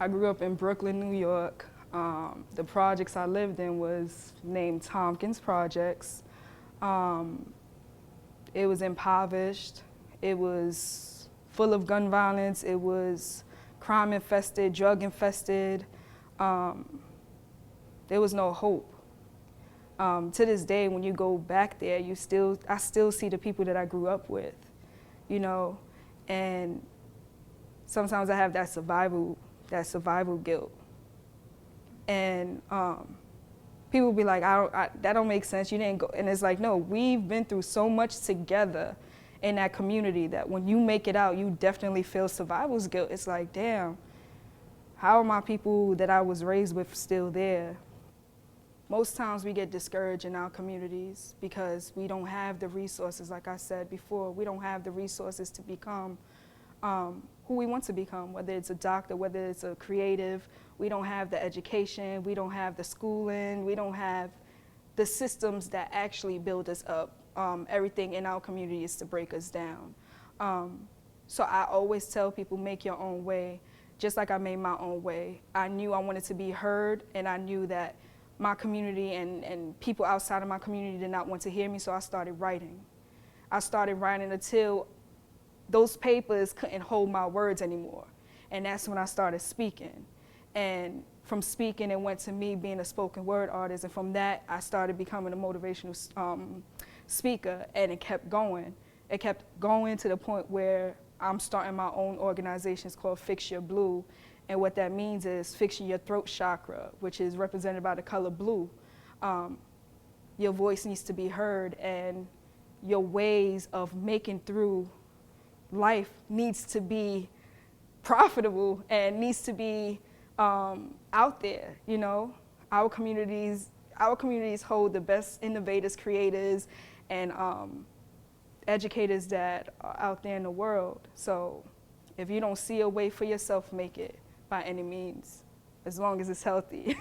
I grew up in Brooklyn, New York. The projects I lived in was named Tompkins Projects. It was impoverished. It was full of gun violence. It was crime infested, drug infested. There was no hope. To this day, when you go back there, I still see the people that I grew up with, you know, and sometimes I have that survival guilt. And people be like, that don't make sense, you didn't go. And it's like, no, we've been through so much together in that community that when you make it out, you definitely feel survival's guilt. It's like, damn, how are my people that I was raised with still there? Most times we get discouraged in our communities because we don't have the resources, like I said before, we don't have the resources to become who we want to become, whether it's a doctor, whether it's a creative. We don't have the education, we don't have the schooling, we don't have the systems that actually build us up. Everything in our community is to break us down. So I always tell people, make your own way, just like I made my own way. I knew I wanted to be heard, and I knew that my community and people outside of my community did not want to hear me, so I started writing. I started writing until those papers couldn't hold my words anymore. And that's when I started speaking. And from speaking, it went to me being a spoken word artist. And from that, I started becoming a motivational speaker, and it kept going. It kept going to the point where I'm starting my own organization. It's called Fix Your Blue. And what that means is fixing your throat chakra, which is represented by the color blue. Your voice needs to be heard, and your ways of making through life needs to be profitable and needs to be out there, you know. Our communities hold the best innovators, creators, and educators that are out there in the world. So if you don't see a way for yourself, make it by any means, as long as it's healthy.